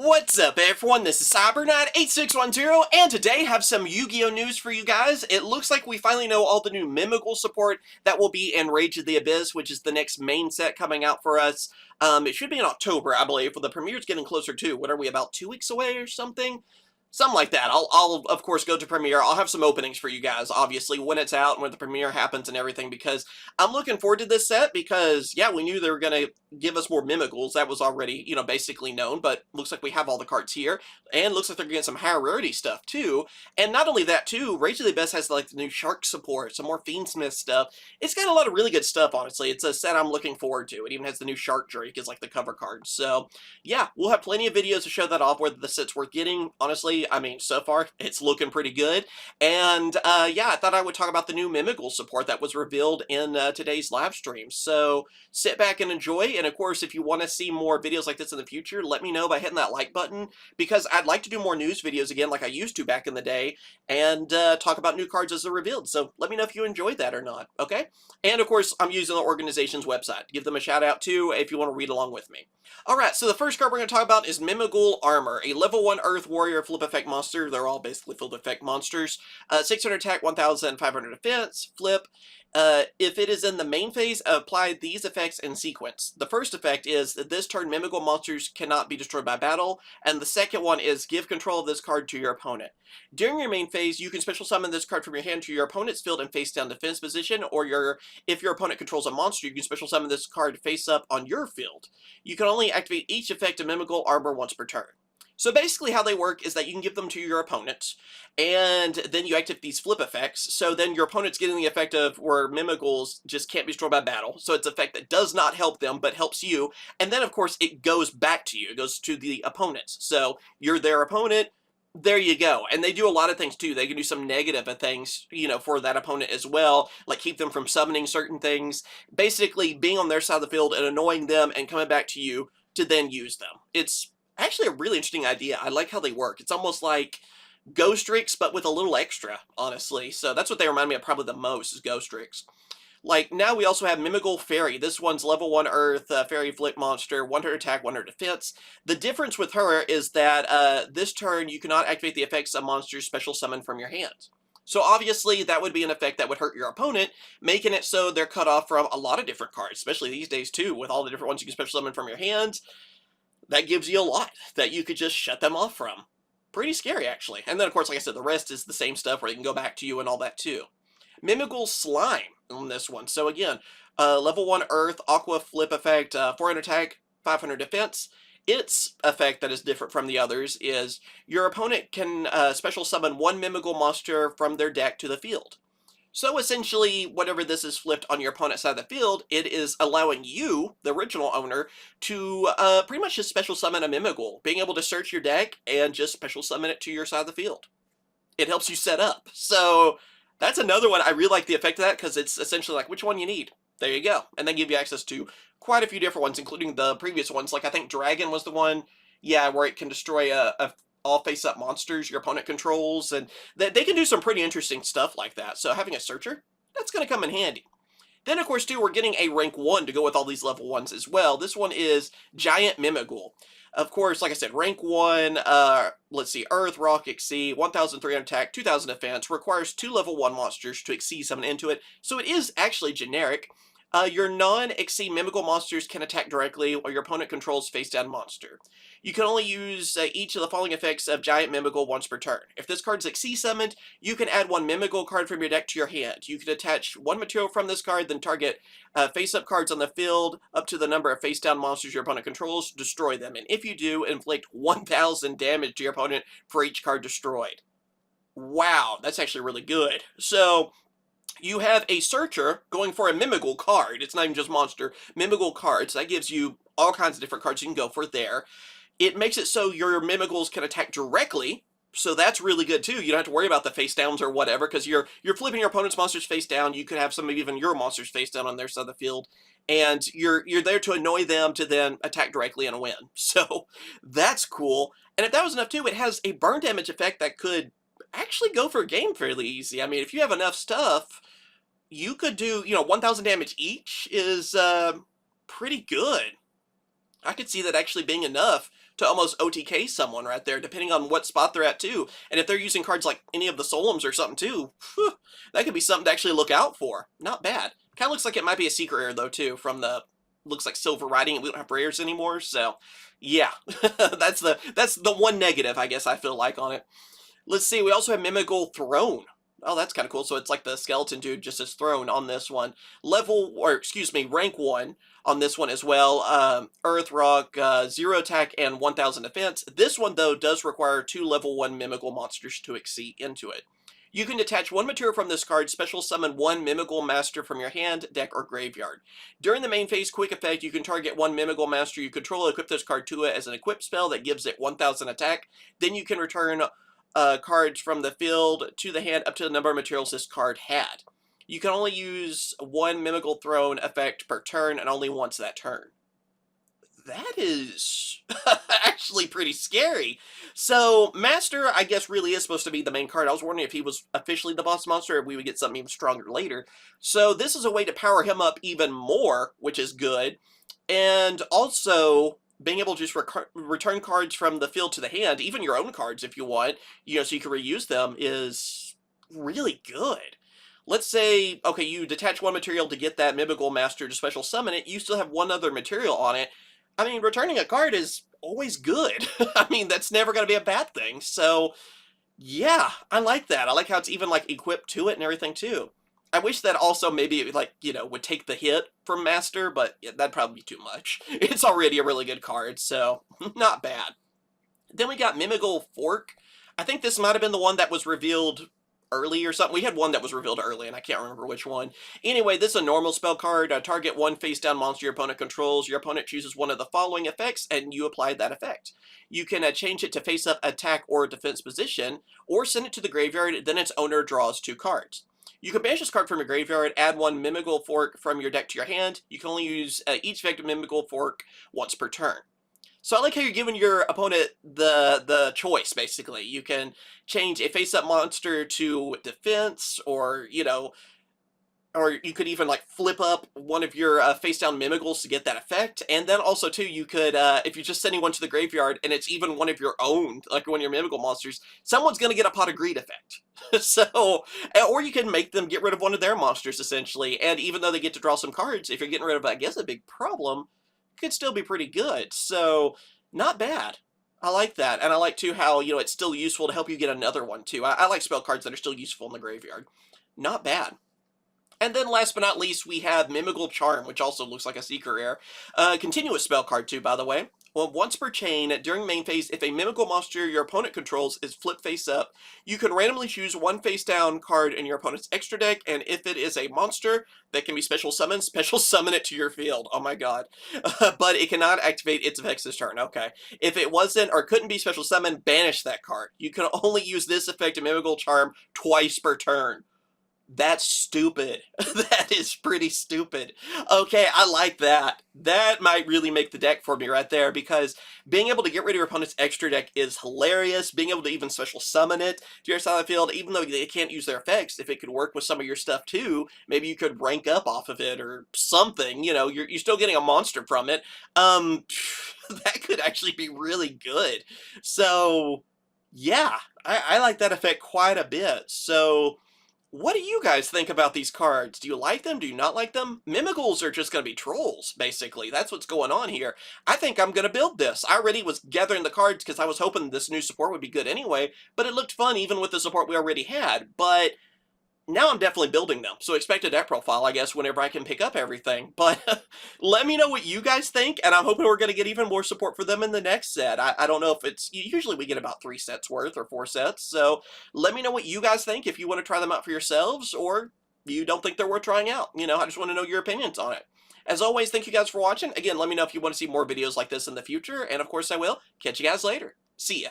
What's up, everyone? This is Cyberknight8610, and today I have some Yu-Gi-Oh! News for you guys. It looks like we finally know all the new Mimighoul support that will be in Rage of the Abyss, which is the next main set coming out for us. It should be in October, I believe, but the premiere's getting closer too. What are we, about 2 weeks away or something? Something like that. I'll of course go to premiere. I'll have some openings for you guys, obviously, when it's out and when the premiere happens and everything, because I'm looking forward to this set because, yeah, we knew they were going to give us more Mimighouls. That was already, basically known, but looks like we have all the cards here, and looks like they're getting some higher rarity stuff, too. And not only that, too, Rage of the Abyss has, like, the new Shark support, some more Fiendsmith stuff. It's got a lot of really good stuff, honestly. It's a set I'm looking forward to. It even has the new Shark Drake as, like, the cover card. So, yeah, we'll have plenty of videos to show that off, whether the set's worth getting. Honestly, I mean, so far, it's looking pretty good. And, yeah, I thought I would talk about the new Mimighoul support that was revealed in today's live stream. So, sit back and enjoy. And, of course, if you want to see more videos like this in the future, let me know by hitting that like button, because I'd like to do more news videos again like I used to back in the day, and talk about new cards as they're revealed. So, let me know if you enjoyed that or not, okay? And, of course, I'm using the organization's website. Give them a shout out, too, if you want to read along with me. Alright, so the first card we're going to talk about is Mimighoul Armor, a level 1 Earth Warrior flip effect monster. They're all basically flip effect monsters. 600 attack, 1,500 defense, flip. If it is in the main phase, apply these effects in sequence. The first effect is that this turn Mimighoul monsters cannot be destroyed by battle, and the second one is give control of this card to your opponent. During your main phase, you can special summon this card from your hand to your opponent's field in face down defense position, or if your opponent controls a monster, you can special summon this card face up on your field. You can only activate each effect of Mimighoul Armor once per turn. So basically how they work is that you can give them to your opponent, and then you activate these flip effects, so then your opponent's getting the effect of where Mimighouls just can't be destroyed by battle, so it's an effect that does not help them, but helps you, and then of course it goes back to you, it goes to the opponents, so you're their opponent, there you go. And they do a lot of things too. They can do some negative things, for that opponent as well, like keep them from summoning certain things, basically being on their side of the field and annoying them and coming back to you to then use them. It's actually a really interesting idea. I like how they work. It's almost like Ghost Tricks, but with a little extra, honestly. So that's what they remind me of probably the most, is Ghost Tricks. Like, now we also have Mimighoul Fairy. This one's level 1 Earth, Fairy Flip Monster, 100 attack, 100 defense. The difference with her is that this turn you cannot activate the effects of monsters special summon from your hand. So obviously that would be an effect that would hurt your opponent, making it so they're cut off from a lot of different cards, especially these days too, with all the different ones you can special summon from your hand. That gives you a lot that you could just shut them off from. Pretty scary, actually. And then, of course, like I said, the rest is the same stuff where they can go back to you and all that, too. Mimighoul Slime on this one. So, again, level 1 Earth, Aqua Flip effect, 400 attack, 500 defense. Its effect that is different from the others is your opponent can special summon one Mimighoul monster from their deck to the field. So essentially, whenever this is flipped on your opponent's side of the field, it is allowing you, the original owner, to pretty much just special summon a Mimighoul, being able to search your deck and just special summon it to your side of the field. It helps you set up. So that's another one. I really like the effect of that because it's essentially like, which one you need? There you go. And they give you access to quite a few different ones, including the previous ones. Like I think Dragon was the one, yeah, where it can destroy all face-up monsters your opponent controls, and they can do some pretty interesting stuff like that. So having a searcher, that's going to come in handy. Then, of course, too, we're getting a rank 1 to go with all these level 1s as well. This one is Giant Mimighoul. Of course, like I said, rank 1, let's see, Earth, Rock, Sea, 1,300 attack, 2,000 defense, requires 2 level 1 monsters to exceed summon into it, so it is actually generic. Your non-Exceed Mimighoul monsters can attack directly while your opponent controls face-down monster. You can only use each of the following effects of Giant Mimighoul once per turn. If this card is Exceed summoned, you can add one Mimighoul card from your deck to your hand. You can attach one material from this card, then target face-up cards on the field up to the number of face-down monsters your opponent controls, destroy them. And if you do, inflict 1,000 damage to your opponent for each card destroyed. Wow, that's actually really good. So you have a searcher going for a Mimighoul card. It's not even just monster. Mimighoul cards. That gives you all kinds of different cards you can go for there. It makes it so your Mimighouls can attack directly, so that's really good too. You don't have to worry about the face downs or whatever, because you're flipping your opponent's monsters face down. You could have some of even your monsters face down on their side of the field, and you're there to annoy them to then attack directly and win. So that's cool. And if that was enough too, it has a burn damage effect that could actually go for a game fairly easy. I mean, if you have enough stuff, you could do, 1,000 damage each is pretty good. I could see that actually being enough to almost OTK someone right there, depending on what spot they're at too. And if they're using cards like any of the Solums or something too, whew, that could be something to actually look out for. Not bad. Kind of looks like it might be a secret rare though too, from the looks like silver writing, and we don't have rares anymore. So yeah, that's the one negative I guess I feel like on it. Let's see. We also have Mimighoul Throne. Oh, that's kind of cool. So it's like the skeleton dude, just his throne on this one. Rank 1 on this one as well. Earth, Rock, 0 attack, and 1000 defense. This one, though, does require 2 level 1 Mimighoul monsters to exceed into it. You can detach 1 material from this card, special summon 1 Mimighoul Master from your hand, deck, or graveyard. During the main phase quick effect, you can target 1 Mimighoul Master you control, equip this card to it as an equip spell that gives it 1000 attack. Then you can return cards from the field to the hand up to the number of materials this card had. You can only use 1 Mimighoul Throne effect per turn, and only once that turn. That is actually pretty scary. So, Master, I guess, really is supposed to be the main card. I was wondering if he was officially the boss monster, or if we would get something even stronger later. So, this is a way to power him up even more, which is good. And also, being able to just return cards from the field to the hand, even your own cards if you want, so you can reuse them, is really good. Let's say, okay, you detach 1 material to get that Mimighoul Master to special summon it, you still have 1 other material on it. I mean, returning a card is always good. I mean, that's never going to be a bad thing. So, yeah, I like that. I like how it's even, like, equipped to it and everything, too. I wish that also maybe it, like, would take the hit from Master, but yeah, that'd probably be too much. It's already a really good card, so not bad. Then we got Mimighoul Fork. I think this might have been the one that was revealed early or something. We had one that was revealed early, and I can't remember which one. Anyway, this is a normal spell card. Target 1 face-down monster your opponent controls. Your opponent chooses one of the following effects, and you apply that effect. You can change it to face-up, attack, or defense position, or send it to the graveyard, then its owner draws 2 cards. You can banish this card from your graveyard, add 1 Mimighoul Fork from your deck to your hand. You can only use each effective Mimighoul Fork once per turn. So I like how you're giving your opponent the choice, basically. You can change a face-up monster to defense, or, or you could even, like, flip up one of your face-down Mimighouls to get that effect. And then also, too, you could, if you're just sending one to the graveyard and it's even one of your own, like one of your Mimighoul monsters, someone's going to get a Pot of Greed effect. So, or you can make them get rid of one of their monsters, essentially. And even though they get to draw some cards, if you're getting rid of, I guess, a big problem, could still be pretty good. So, not bad. I like that. And I like, too, how, it's still useful to help you get another one, too. I like spell cards that are still useful in the graveyard. Not bad. And then last but not least, we have Mimighoul Charm, which also looks like a secret rare. Continuous spell card, too, by the way. Well, once per chain, during main phase, if a Mimighoul monster your opponent controls is flipped face up, you can randomly choose 1 face down card in your opponent's extra deck, and if it is a monster that can be special summoned, special summon it to your field. Oh my god. But it cannot activate its effects this turn. Okay. If it wasn't or couldn't be special summoned, banish that card. You can only use this effect in Mimighoul Charm twice per turn. That's stupid. That is pretty stupid. Okay, I like that. That might really make the deck for me right there, because being able to get rid of your opponent's extra deck is hilarious. Being able to even special summon it to your side of the field, even though they can't use their effects, if it could work with some of your stuff too, maybe you could rank up off of it or something. You're still getting a monster from it. That could actually be really good. So, yeah, I like that effect quite a bit. So, what do you guys think about these cards? Do you like them? Do you not like them? Mimighouls are just going to be trolls, basically. That's what's going on here. I think I'm going to build this. I already was gathering the cards because I was hoping this new support would be good anyway, but it looked fun even with the support we already had. But now I'm definitely building them, so expect a deck profile, I guess, whenever I can pick up everything. But let me know what you guys think, and I'm hoping we're going to get even more support for them in the next set. I don't know if it's... Usually we get about 3 sets worth, or 4 sets, so let me know what you guys think, if you want to try them out for yourselves, or you don't think they're worth trying out. I just want to know your opinions on it. As always, thank you guys for watching. Again, let me know if you want to see more videos like this in the future, and of course I will. Catch you guys later. See ya.